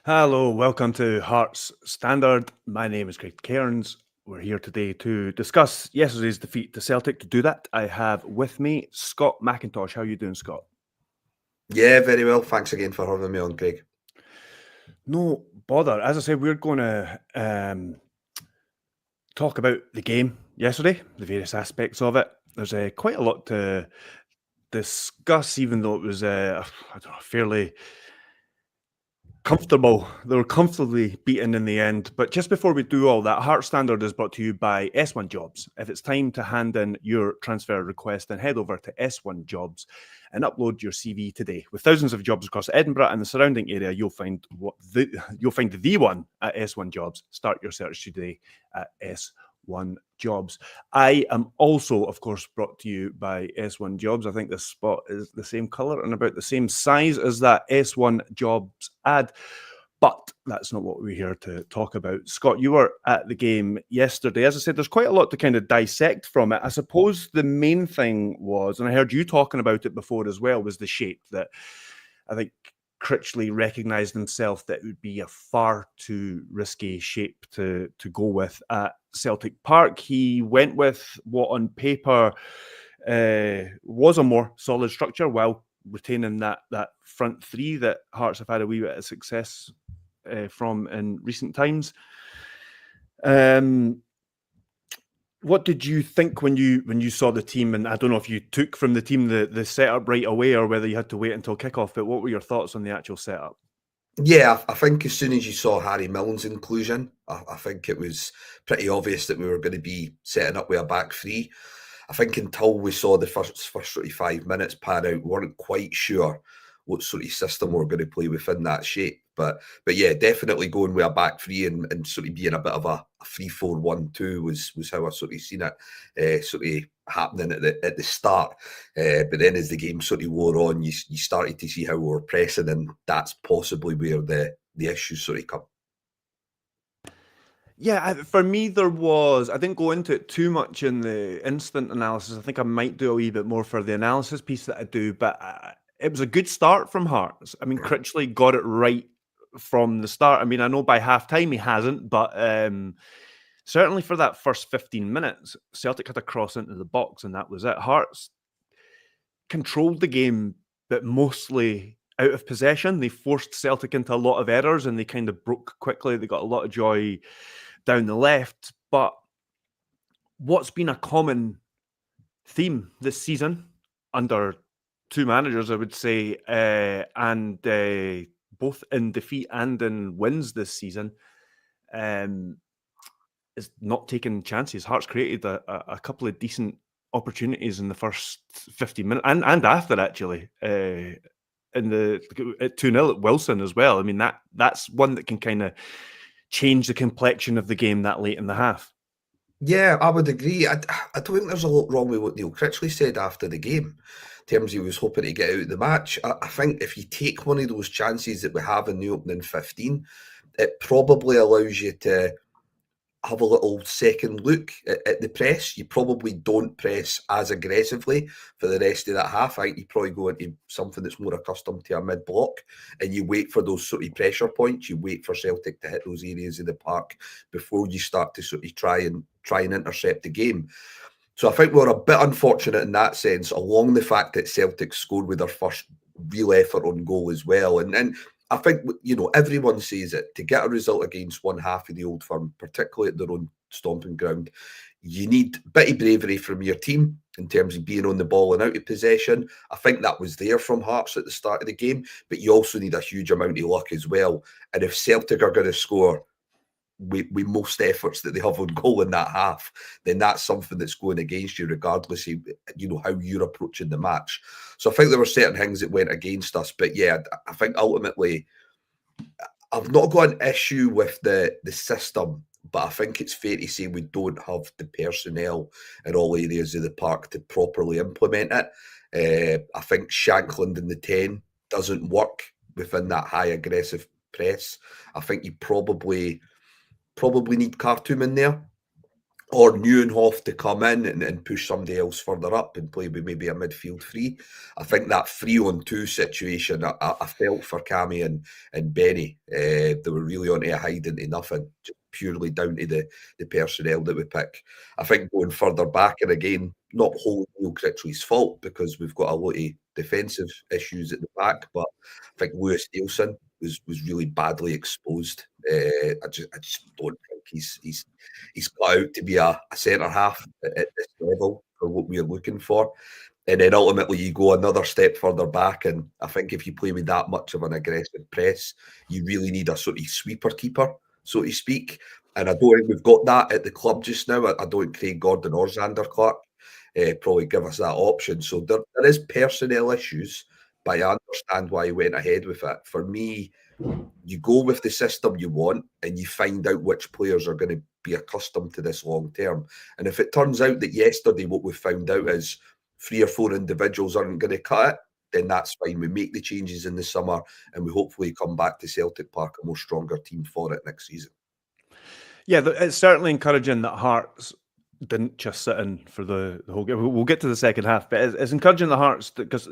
Hello, welcome to Hearts Standard. My name is Craig Cairns. We're here today to discuss yesterday's defeat to Celtic. To do that, I have with me Scott McIntosh. How are you doing, Scott? Yeah, very well. Thanks again for having me on, Craig. No bother. As I said, we're going to talk about the game yesterday, the various aspects of it. There's quite a lot to discuss, even though it was I don't know, fairly comfortable. They were comfortably beaten in the end. But just before we do all that, Heart Standard is brought to you by S1 Jobs. If it's time to hand in your transfer request, then head over to S1 Jobs and upload your CV today. With thousands of jobs across Edinburgh and the surrounding area, you'll find the one at S1 Jobs. Start your search today at S1 Jobs. I am also, of course, brought to you by S1 Jobs. I think this spot is the same colour and about the same size as that S1 Jobs ad. But that's not what we're here to talk about. Scott, you were at the game yesterday. As I said, there's quite a lot to kind of dissect from it. I suppose the main thing was, and I heard you talking about it before as well, was the shape that I think Critchley recognised himself that it would be a far too risky shape to go with at Celtic Park. He went with what on paper was a more solid structure while retaining that front three that Hearts have had a wee bit of success from in recent times. What did you think when you saw the team? And I don't know if you took from the team the setup right away or whether you had to wait until kickoff, but what were your thoughts on the actual setup? Yeah, I think as soon as you saw Harry Milne's inclusion, I think it was pretty obvious that we were going to be setting up with a back three. I think until we saw the first sort of 5 minutes pan out, we weren't quite sure what sort of system we were going to play within that shape. But yeah, definitely going with a back three and sort of being a bit of a 3-4-1-2 was how I sort of seen it sort of happening at the start. But then as the game sort of wore on, you started to see how we were pressing, and that's possibly where the issues sort of come. Yeah, for me, I didn't go into it too much in the instant analysis. I think I might do a wee bit more for the analysis piece that I do, but it was a good start from Hearts. I mean, Critchley got it right from the start. I mean, I know by half time he hasn't, but certainly for that first 15 minutes, Celtic had a cross into the box, and that was it. Hearts controlled the game, but mostly out of possession. They forced Celtic into a lot of errors, and they kind of broke quickly. They got a lot of joy down the left. But what's been a common theme this season under two managers, I would say, and both in defeat and in wins this season, is not taking chances. Hearts created a couple of decent opportunities in the first 50 minutes and after, actually. In the 2-0 at Wilson as well. I mean, that's one that can kind of change the complexion of the game that late in the half. Yeah, I would agree. I don't think there's a lot wrong with what Neil Critchley said after the game. In terms he was hoping to get out of the match. I think if you take one of those chances that we have in the opening 15, it probably allows you to have a little second look at the press. You probably don't press as aggressively for the rest of that half. I think you probably go into something that's more accustomed to a mid-block, and you wait for those sort of pressure points. You wait for Celtic to hit those areas of the park before you start to sort of try and intercept the game. So I think we're a bit unfortunate in that sense, along the fact that Celtic scored with their first real effort on goal as well. And I think, everyone says it, to get a result against one half of the Old Firm, particularly at their own stomping ground, you need a bit of bravery from your team in terms of being on the ball and out of possession. I think that was there from Hearts at the start of the game, but you also need a huge amount of luck as well. And if Celtic are going to score with most efforts that they have on goal in that half, then that's something that's going against you, regardless of how you're approaching the match. So I think there were certain things that went against us, but yeah, I think ultimately I've not got an issue with the system, but I think it's fair to say we don't have the personnel in all areas of the park to properly implement it. I think Shankland in the 10 doesn't work within that high aggressive press. I think you probably need Khartoum in there. or Neuenhoff to come in and push somebody else further up and play with maybe a midfield three. I think that 3-on-2 situation, I felt for Cammy and Benny. They were really onto a hide into nothing, just purely down to the personnel that we pick. I think going further back, and again, not wholly Neil Critchley's fault, because we've got a lot of defensive issues at the back, but I think Lewis Nielsen was really badly exposed. I just don't think he's got out to be a centre half at this level for what we're looking for. And then ultimately you go another step further back, and I think if you play with that much of an aggressive press, you really need a sort of sweeper keeper, so to speak. And I don't think we've got that at the club just now. I don't think Craig Gordon or Xander Clark probably give us that option. So there is personnel issues, but I understand why he went ahead with it. For me, you go with the system you want and you find out which players are going to be accustomed to this long term. And if it turns out that yesterday what we found out is 3 or 4 individuals aren't going to cut it, then that's fine. We make the changes in the summer and we hopefully come back to Celtic Park a more stronger team for it next season. Yeah, it's certainly encouraging that Hearts didn't just sit in for the whole game. We'll get to the second half, but it's encouraging the Hearts, because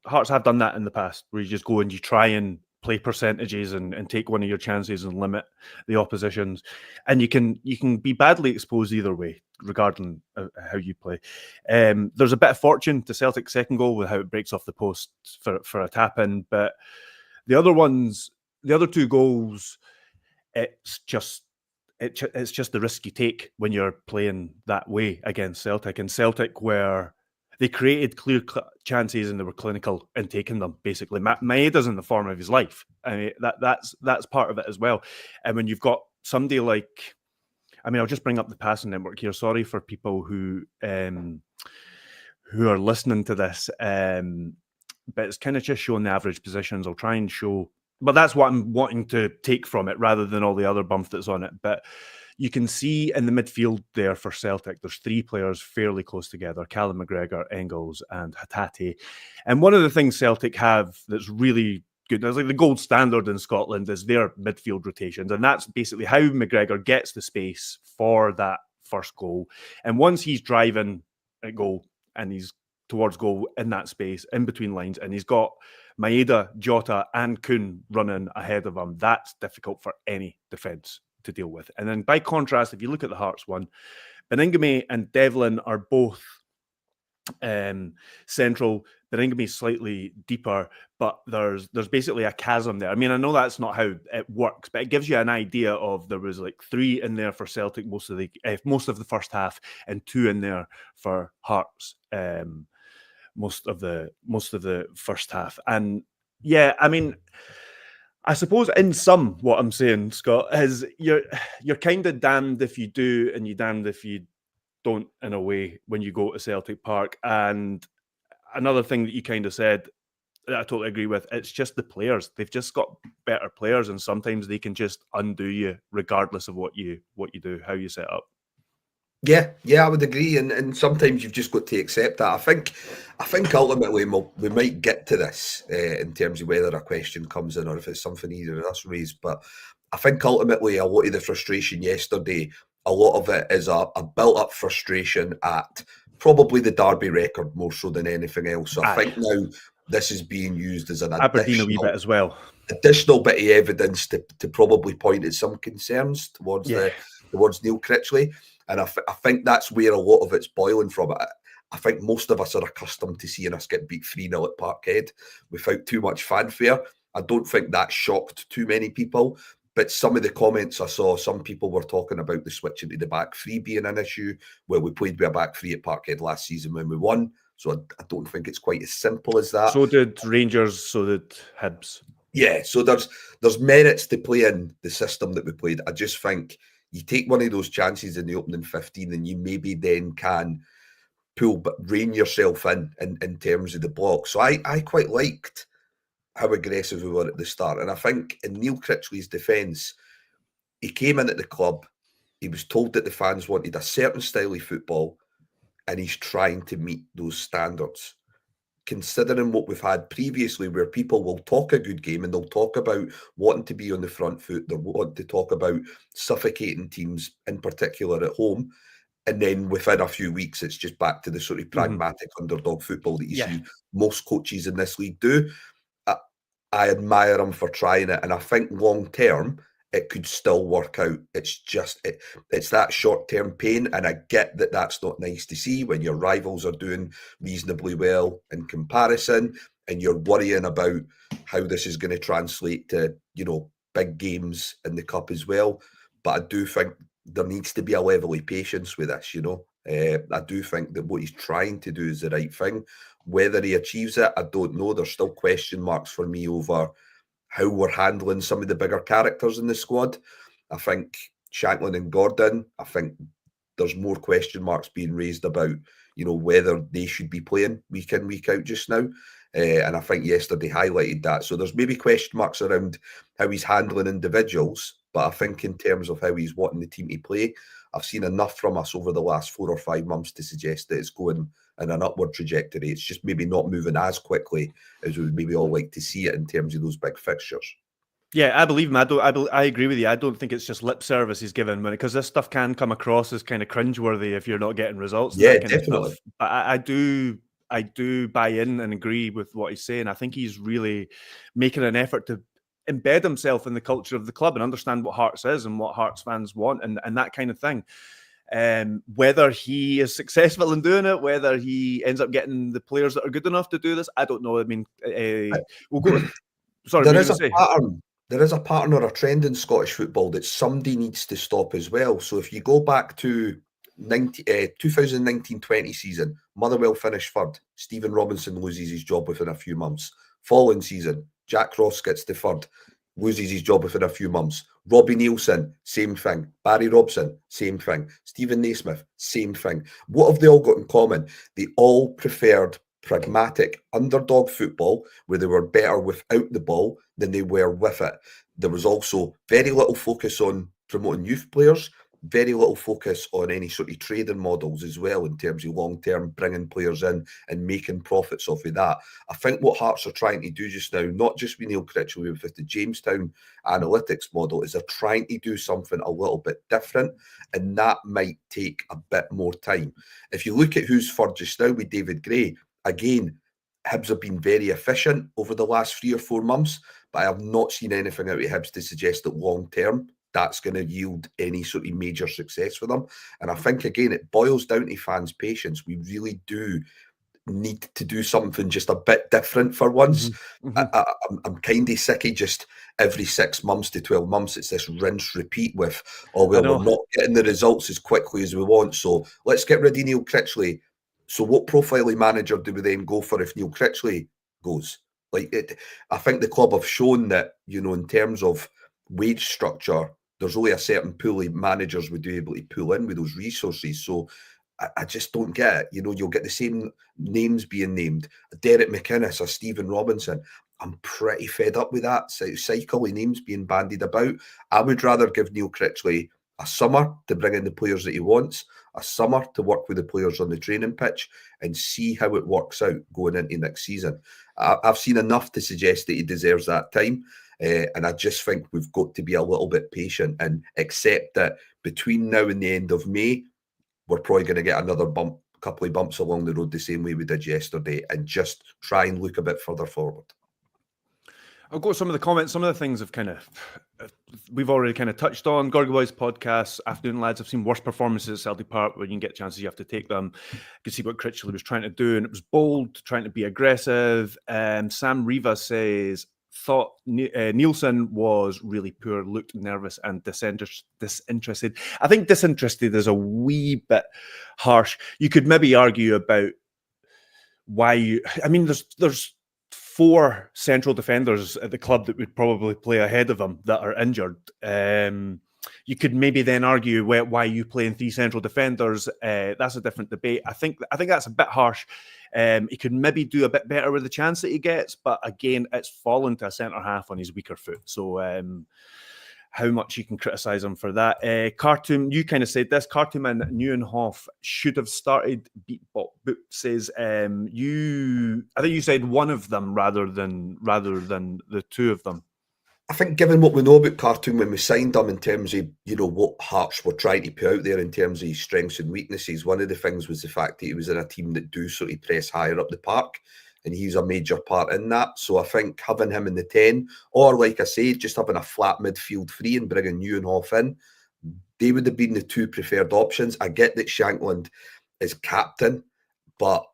Hearts have done that in the past, where you just go and you try and play percentages and take one of your chances and limit the oppositions, and you can be badly exposed either way, regarding how you play. There's a bit of fortune to Celtic's second goal with how it breaks off the post for a tap in, but the other 2 goals, it's just the risk you take when you're playing that way against Celtic. And Celtic were, they created clear chances and they were clinical in taking them, basically. Maeda's in the form of his life. I mean, that's part of it as well. And when you've got somebody like, I mean, I'll just bring up the passing network here. Sorry for people who are listening to this, but it's kind of just showing the average positions. I'll try and show, but that's what I'm wanting to take from it, rather than all the other bump that's on it. But you can see in the midfield there for Celtic, there's 3 players fairly close together: Callum McGregor, Engels, and Hatate. And one of the things Celtic have that's really good, there's like the gold standard in Scotland, is their midfield rotations. And that's basically how McGregor gets the space for that first goal. And once he's driving at goal and he's towards goal in that space, in between lines, and he's got Maeda, Jota, and Kuhn running ahead of him, that's difficult for any defence to deal with. And then by contrast, if you look at the Hearts one, Beningame and Devlin are both central. Beningame slightly deeper, but there's basically a chasm there. I mean, I know that's not how it works, but it gives you an idea of, there was like 3 in there for Celtic most of the first half, and 2 in there for Hearts most of the first half. And yeah, I mean, I suppose in sum, what I'm saying, Scott, is you're kind of damned if you do and you're damned if you don't, in a way, when you go to Celtic Park. And another thing that you kind of said that I totally agree with, it's just the players. They've just got better players, and sometimes they can just undo you regardless of what you do, how you set up. Yeah, I would agree, and sometimes you've just got to accept that. I think ultimately we might get to this in terms of whether a question comes in or if it's something either of us raised. But I think ultimately a lot of the frustration yesterday, a lot of it is a built-up frustration at probably the Derby record more so than anything else. So I think now this is being used as an Aberdeen a wee bit as well. Additional bit of evidence to probably point at some concerns towards Neil Critchley. And I think that's where a lot of it's boiling from. I think most of us are accustomed to seeing us get beat 3-0 at Parkhead without too much fanfare. I don't think that shocked too many people. But some of the comments I saw, some people were talking about the switch into the back 3 being an issue. Well, we played with a back 3 at Parkhead last season when we won. So I don't think it's quite as simple as that. So did Rangers, so did Hibs. Yeah, so there's merits to playing the system that we played. I just think you take one of those chances in the opening 15 and you maybe then can rein yourself in terms of the block. So I quite liked how aggressive we were at the start. And I think in Neil Critchley's defence, he came in at the club, he was told that the fans wanted a certain style of football, and he's trying to meet those standards. Considering what we've had previously, where people will talk a good game and they'll talk about wanting to be on the front foot, they'll want to talk about suffocating teams, in particular at home, And then within a few weeks, it's just back to the sort of pragmatic underdog football that you see most coaches in this league do. I admire him for trying it, and I think long term it could still work out. It's just it's that short term pain, and I get that that's not nice to see when your rivals are doing reasonably well in comparison, and you're worrying about how this is going to translate to big games in the cup as well. But I do think there needs to be a level of patience with this. I do think that what he's trying to do is the right thing. Whether he achieves it, I don't know. There's still question marks for me over how we're handling some of the bigger characters in the squad. I think Shanklin and Gordon, I think there's more question marks being raised about, whether they should be playing week in, week out just now. And I think yesterday highlighted that. So there's maybe question marks around how he's handling individuals, but I think in terms of how he's wanting the team to play, I've seen enough from us over the last 4 or 5 months to suggest that it's going in an upward trajectory. It's just maybe not moving as quickly as we would maybe all like to see it in terms of those big fixtures. Yeah, I believe him. I agree with you. I don't think it's just lip service he's given, because this stuff can come across as kind of cringeworthy if you're not getting results. Yeah, and that kind definitely. Of stuff. But I do buy in and agree with what he's saying. I think he's really making an effort to embed himself in the culture of the club and understand what Hearts is and what Hearts fans want and that kind of thing. Whether he is successful in doing it, whether he ends up getting the players that are good enough to do this, I don't know. I mean, we'll go. Sorry, there is a pattern. There is a pattern or a trend in Scottish football that somebody needs to stop as well. So if you go back to 2019-20 season, Motherwell finished third. Stephen Robinson loses his job within a few months. Following season, Jack Ross gets to third, loses his job within a few months. Robbie Nielsen, same thing. Barry Robson, same thing. Stephen Naismith, same thing. What have they all got in common? They all preferred pragmatic underdog football where they were better without the ball than they were with it. There was also very little focus on promoting youth players, very little focus on any sort of trading models as well in terms of long-term bringing players in and making profits off of that. I think what Hearts are trying to do just now, not just with Neil Critchley, but with the Jamestown analytics model, is they're trying to do something a little bit different, and that might take a bit more time. If you look at who's third just now with David Gray, again, Hibs have been very efficient over the last 3 or 4 months, but I have not seen anything out of Hibs to suggest that long-term that's going to yield any sort of major success for them. And I think, again, it boils down to fans' patience. We really do need to do something just a bit different for once. I'm kind of sick of just every 6 months to 12 months, it's this rinse repeat with, we're not getting the results as quickly as we want, so let's get rid of Neil Critchley. So what profiling manager do we then go for if Neil Critchley goes? I think the club have shown that, in terms of wage structure, there's only a certain pool of managers would be able to pull in with those resources. So I just don't get it. You'll get the same names being named. A Derek McInnes, a Stephen Robinson. I'm pretty fed up with that cycle of names being bandied about. I would rather give Neil Critchley a summer to bring in the players that he wants, a summer to work with the players on the training pitch and see how it works out going into next season. I've seen enough to suggest that he deserves that time. And I just think we've got to be a little bit patient and accept that between now and the end of May, we're probably going to get another couple of bumps along the road the same way we did yesterday, and just try and look a bit further forward. I'll go with some of the comments. Some of the things we've already kind of touched on. Gorgie Boys podcast, afternoon lads. I've seen worse performances at Celtic Park. When you can get chances, you have to take them. You can see what Critchley was trying to do, and it was bold, trying to be aggressive. Sam Riva says, thought Nielsen was really poor, looked nervous and disinterested. I think disinterested is a wee bit harsh. You could maybe argue about why there's 4 central defenders at the club that would probably play ahead of him that are injured. You could maybe then argue why you play in 3 central defenders. That's a different debate. I think that's a bit harsh. He could maybe do a bit better with the chance that he gets, but again, it's fallen to a centre half on his weaker foot. So how much you can criticise him for that. Khartoum, you kind of said this. Khartoum and Neuenhof should have started. Beatbot says I think you said one of them rather than the 2 of them. I think given what we know about Cartoon when we signed him in terms of, what Hearts were trying to put out there in terms of his strengths and weaknesses, one of the things was the fact that he was in a team that do sort of press higher up the park, and he's a major part in that. So I think having him in the 10, or like I say, just having a flat midfield free and bringing Nieuwenhof in, they would have been the two preferred options. I get that Shankland is captain, but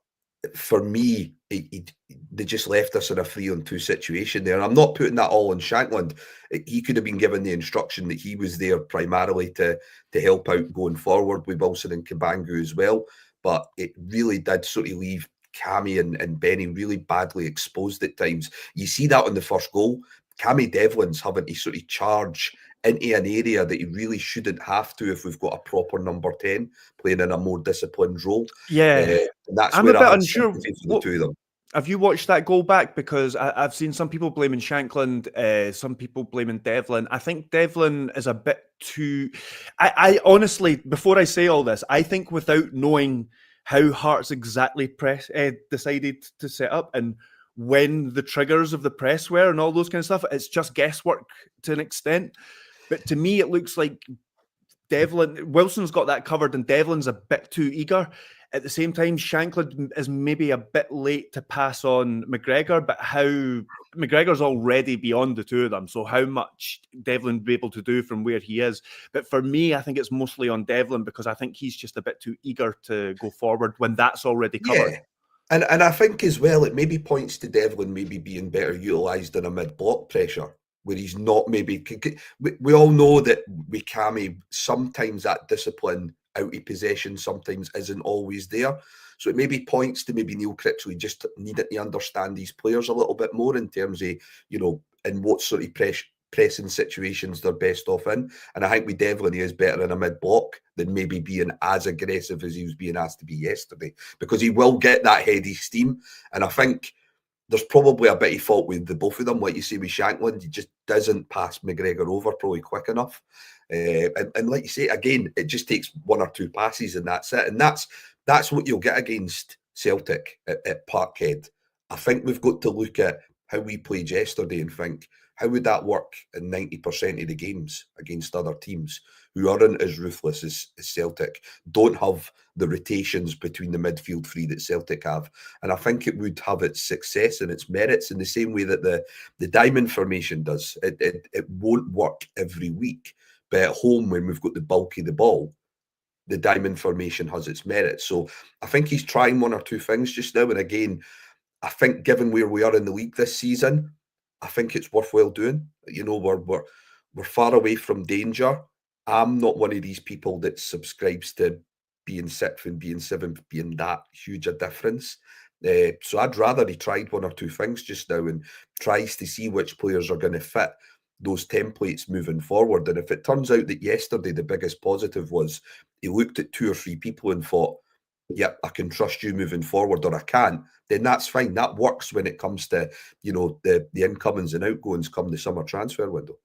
for me, they just left us in a 3-on-2 situation there. And I'm not putting that all on Shankland. He could have been given the instruction that he was there primarily to help out going forward with Wilson and Kabangu as well. But it really did sort of leave Cammy and Benny really badly exposed at times. You see that on the first goal. Cammy Devlin's having to sort of charge into an area that he really shouldn't have to if we've got a proper number 10 playing in a more disciplined role. Yeah, and that's I'm where a I bit had unsure. sympathy for the two of them. Have you watched that goal back? Because I've seen some people blaming Shankland, some people blaming Devlin. I think Devlin is a bit too... I honestly, before I say all this, I think without knowing how Hearts exactly decided to set up and when the triggers of the press were and all those kind of stuff, it's just guesswork to an extent. But to me, it looks like Wilson's got that covered and Devlin's a bit too eager. At the same time, Shankland is maybe a bit late to pass on McGregor, but how McGregor's already beyond the two of them. So how much Devlin will be able to do from where he is. But for me, I think it's mostly on Devlin because I think he's just a bit too eager to go forward when that's already covered. Yeah. And I think as well, it maybe points to Devlin maybe being better utilised in a mid-block pressure, where he's not maybe... We all know that with Cammy, sometimes that discipline out of possession sometimes isn't always there. So it maybe points to maybe Neil Critchley just needing to understand these players a little bit more in terms of, in what sort of pressing situations they're best off in. And I think with Devlin, he is better in a mid-block than maybe being as aggressive as he was being asked to be yesterday, because he will get that heady steam. And I think there's probably a bit of fault with the both of them. Like you say with Shankland, he just doesn't pass McGregor over probably quick enough. And like you say, again, it just takes one or two passes and that's it. And that's what you'll get against Celtic at Parkhead. I think we've got to look at how we played yesterday and think, how would that work in 90% of the games against other teams who aren't as ruthless as Celtic, don't have the rotations between the midfield three that Celtic have? And I think it would have its success and its merits in the same way that the diamond formation does. It won't work every week, but at home, when we've got the bulk of the ball, the diamond formation has its merits. So I think he's trying one or two things just now. And again, I think given where we are in the league this season, I think it's worthwhile doing. We're far away from danger. I'm not one of these people that subscribes to being sixth and being seventh being that huge a difference. So I'd rather he tried one or two things just now and tries to see which players are going to fit those templates moving forward. And if it turns out that yesterday the biggest positive was he looked at two or three people and thought, yep, I can trust you moving forward, or I can't, then that's fine. That works when it comes to, the incomings and outgoings come the summer transfer window.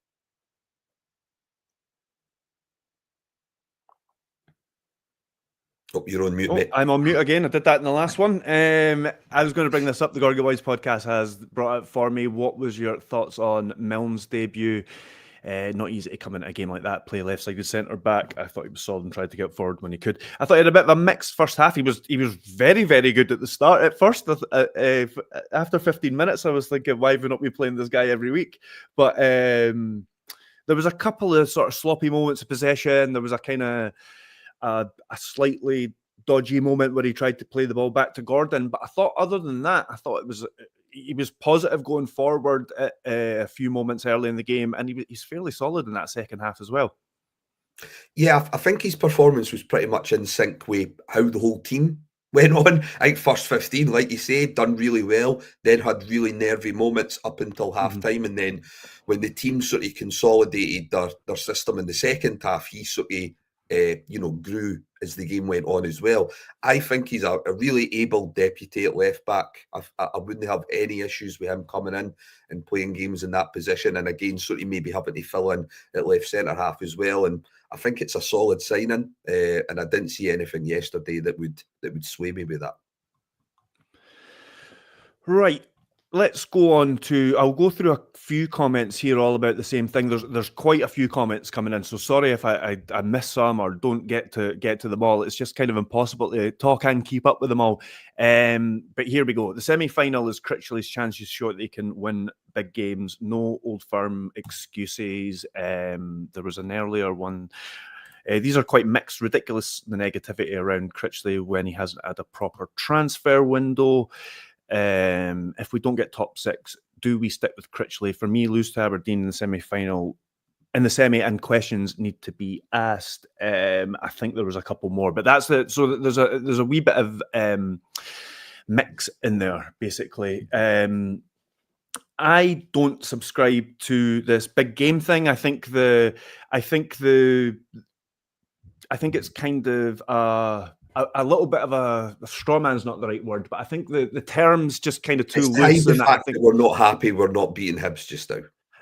Oh, you're on mute, mate. I'm on mute again. I did that in the last one. I was going to bring this up. The Gorgie Boys podcast has brought it for me. What was your thoughts on Milne's debut? Not easy to come into a game like that, play left-sided centre-back. I thought he was solid and tried to get forward when he could. I thought he had a bit of a mixed first half. He was very, very good at the start. At first, after 15 minutes, I was thinking, why have we not been playing this guy every week? But there was a couple of sort of sloppy moments of possession. There was a kind of a slightly dodgy moment where he tried to play the ball back to Gordon. But I thought other than that, he was positive going forward at a few moments early in the game, and he's fairly solid in that second half as well. Yeah, I think his performance was pretty much in sync with how the whole team went on. I think first 15, like you say, done really well, then had really nervy moments up until half-time, and then when the team sort of consolidated their system in the second half, he sort of grew as the game went on as well. I think he's a really able deputy at left back. I wouldn't have any issues with him coming in and playing games in that position, and again, sort of maybe having to fill in at left centre half as well. And I think it's a solid signing, and I didn't see anything yesterday that would sway me with that. Right. let's go on to, I'll go through a few comments here all about the same thing. There's quite a few comments coming in, so sorry if I miss some or don't get to them all. It's just kind of impossible to talk and keep up with them all. But here we go. The semi-final is Critchley's chance to show that they can win big games. No old firm excuses. There was an earlier one. These are quite mixed. Ridiculous, the negativity around Critchley when he hasn't had a proper transfer window. If we don't get top six, do we stick with Critchley? For me, lose to Aberdeen in the semi-final, and questions need to be asked. I think there was a couple more, but that's it. So there's a wee bit of mix in there, basically. I don't subscribe to this big game thing. I think it's kind of a little bit of a straw man's not the right word, but I think the term's just kind of too loose. The fact that we're not happy, we're not beating Hibs just now.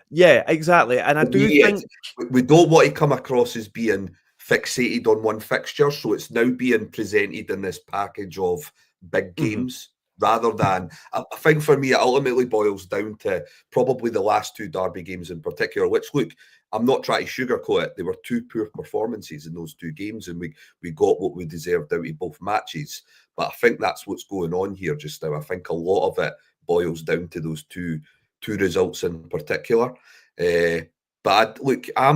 Yeah, exactly. And I do think we don't want to come across as being fixated on one fixture, so it's now being presented in this package of big games. Rather than, I think for me, it ultimately boils down to probably the last two derby games in particular, which, look, I'm not trying to sugarcoat it. They were two poor performances in those two games, and we got what we deserved out of both matches. But I think that's what's going on here just now. I think a lot of it boils down to those two results in particular. But look, I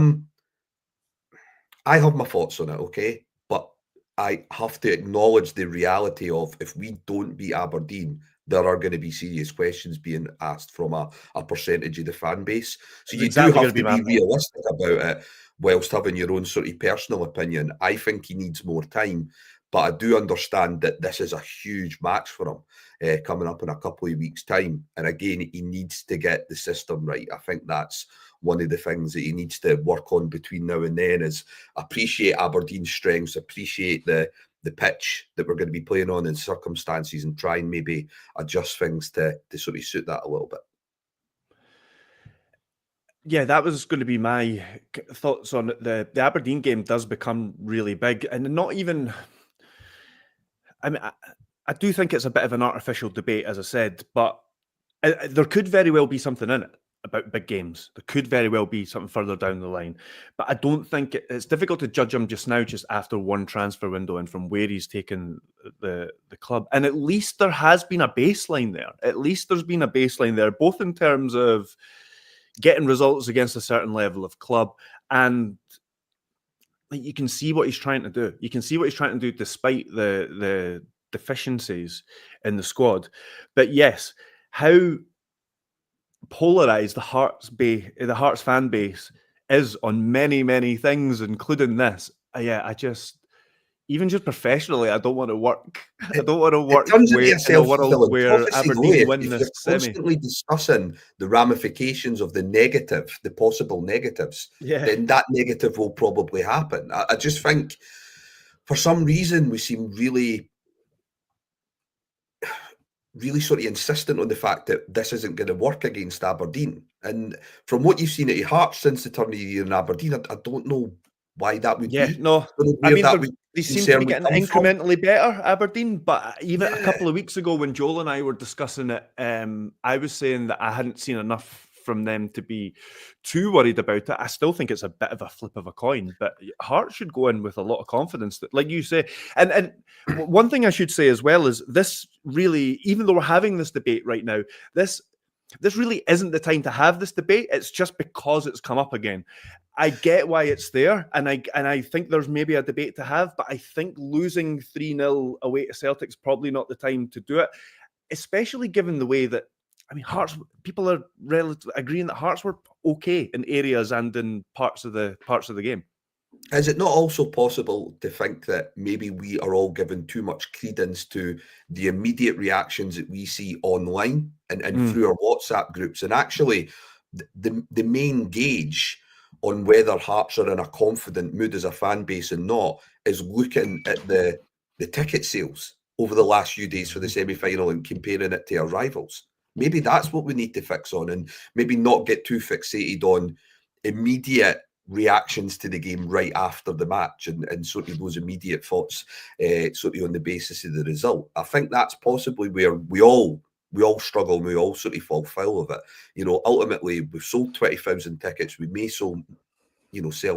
have my thoughts on it, okay? But I have to acknowledge the reality of if we don't beat Aberdeen, there are going to be serious questions being asked from a percentage of the fan base. So you do have to be realistic about it whilst having your own sort of personal opinion. I think he needs more time, but I do understand that this is a huge match for him coming up in a couple of weeks' time. And again, he needs to get the system right. I think that's one of the things that he needs to work on between now and then is appreciate Aberdeen's strengths, appreciate the pitch that we're going to be playing on in circumstances and try and maybe adjust things to sort of suit that a little bit. Yeah, that was going to be my thoughts on it. The Aberdeen game does become really big and not even... I mean, I do think it's a bit of an artificial debate, as I said, but there could very well be something in it about big games. There could very well be something further down the line, but I don't think it's difficult to judge him just now, just after one transfer window and from where he's taken the club. And at least there has been a baseline there. At least there's been a baseline there, both in terms of getting results against a certain level of club, and like, you can see what he's trying to do. You can see what he's trying to do despite the deficiencies in the squad. But yes, how polarized the Hearts fan base is on many things, including this. Even just professionally, I don't want to work. I don't want to work in a world where Aberdeen win this semi. If you're constantly discussing the ramifications of the possible negatives, then that negative will probably happen. I just think, for some reason, we seem really sort of insistent on the fact that this isn't going to work against Aberdeen. And from what you've seen at Hearts since the turn of the year in Aberdeen, I don't know why that would be. No, I mean, they seem to be getting incrementally better, Aberdeen, but even a couple of weeks ago when Joel and I were discussing it, I was saying that I hadn't seen enough from them to be too worried about it. I still think it's a bit of a flip of a coin, but Hearts should go in with a lot of confidence that, like you say, and one thing I should say as well is this really, even though we're having this debate right now, this really isn't the time to have this debate. It's just because it's come up again. I get why it's there, and I think there's maybe a debate to have, but I think losing 3-0 away to Celtic's probably not the time to do it, especially given the way that, I mean, Hearts, people are agreeing that Hearts were okay in areas and in parts of the game. Is it not also possible to think that maybe we are all giving too much credence to the immediate reactions that we see online and through our WhatsApp groups? And actually, the main gauge on whether Hearts are in a confident mood as a fan base and not is looking at the ticket sales over the last few days for the semi-final and comparing it to our rivals. Maybe that's what we need to fix on, and maybe not get too fixated on immediate reactions to the game right after the match and sort of those immediate thoughts sort of on the basis of the result. I think that's possibly where we all we all struggle and we all sort of fall foul of it. You know, ultimately, we've sold 20,000 tickets. We may sell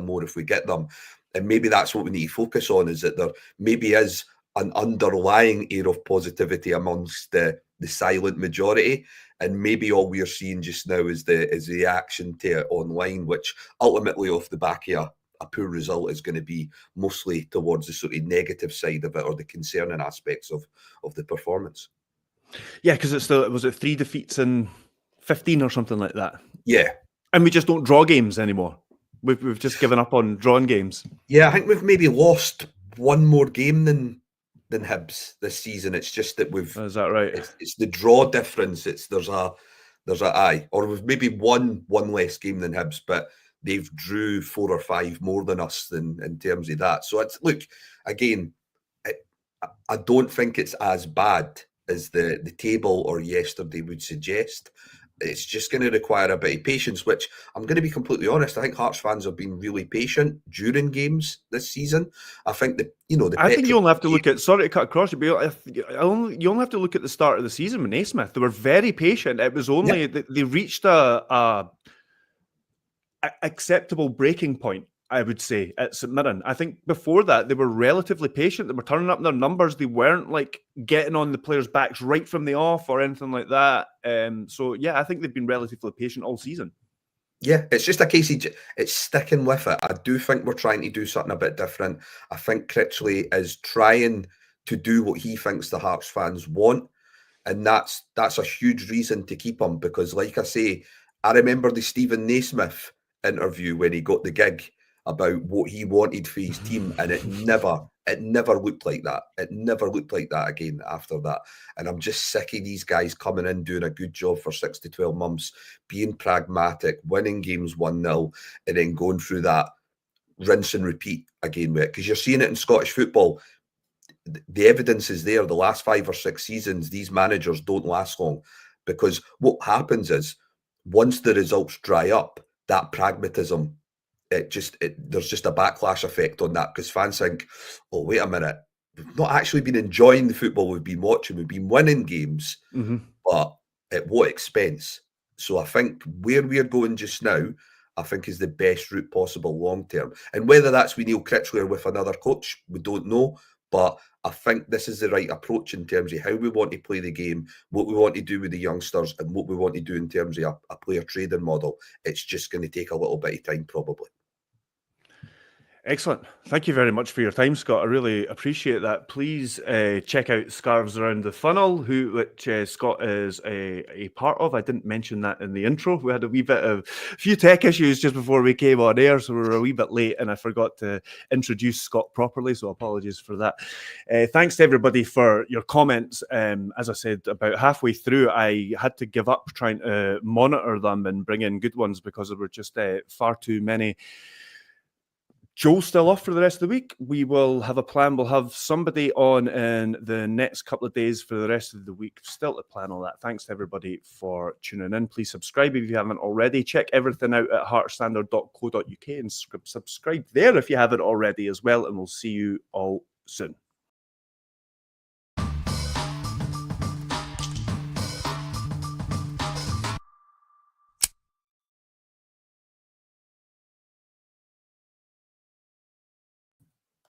more if we get them. And maybe that's what we need to focus on, is that there maybe is an underlying air of positivity amongst the silent majority. And maybe all we're seeing just now is the reaction to it online, which ultimately off the back of a poor result is going to be mostly towards the sort of negative side of it, or the concerning aspects of the performance. Yeah, because was it 3 defeats in 15 or something like that? Yeah. And we just don't draw games anymore. We've just given up on drawing games. Yeah, I think we've maybe lost one more game than Hibs this season. It's just that Is that right? It's the draw difference. There's a eye, or we've maybe won one less game than Hibs, but they've drew 4 or 5 more than us in terms of that. So it's, look, again, I don't think it's as bad as the table or yesterday would suggest. It's just going to require a bit of patience, which I'm going to be completely honest. I think Hearts fans have been really patient during games this season. I think I think you only have to look at, sorry to cut across you, but you only have to look at the start of the season with Naismith. They were very patient. It was only they reached a acceptable breaking point, I would say, at St Mirren. I think before that, they were relatively patient. They were turning up their numbers. They weren't like getting on the players' backs right from the off or anything like that. So, yeah, I think they've been relatively patient all season. Yeah, it's just a case of it's sticking with it. I do think we're trying to do something a bit different. I think Critchley is trying to do what he thinks the Hearts fans want. And that's a huge reason to keep him, because, like I say, I remember the Stephen Naismith interview when he got the gig about what he wanted for his team, and it never looked like that. It never looked like that again after that. And I'm just sick of these guys coming in, doing a good job for 6 to 12 months, being pragmatic, winning games 1-0, and then going through that rinse and repeat again with it. Because you're seeing it in Scottish football. The evidence is there. The last 5 or 6 seasons, these managers don't last long, because what happens is, once the results dry up, that pragmatism, there's just a backlash effect on that, because fans think, oh, wait a minute, we've not actually been enjoying the football we've been watching. We've been winning games, but at what expense? So I think where we're going just now, I think is the best route possible long term. And whether that's with Neil Critchley or with another coach, we don't know. But I think this is the right approach in terms of how we want to play the game, what we want to do with the youngsters, and what we want to do in terms of a player trading model. It's just going to take a little bit of time, probably. Excellent. Thank you very much for your time, Scott. I really appreciate that. Please check out Scarves Around the Funnel, which Scott is a part of. I didn't mention that in the intro. We had a few tech issues just before we came on air, so we were a wee bit late, and I forgot to introduce Scott properly, so apologies for that. Thanks to everybody for your comments. As I said, about halfway through, I had to give up trying to monitor them and bring in good ones because there were just far too many. Joel's still off for the rest of the week. We will have a plan. We'll have somebody on in the next couple of days for the rest of the week. Still to plan all that. Thanks to everybody for tuning in. Please subscribe if you haven't already. Check everything out at heartstandard.co.uk and subscribe there if you haven't already as well. And we'll see you all soon.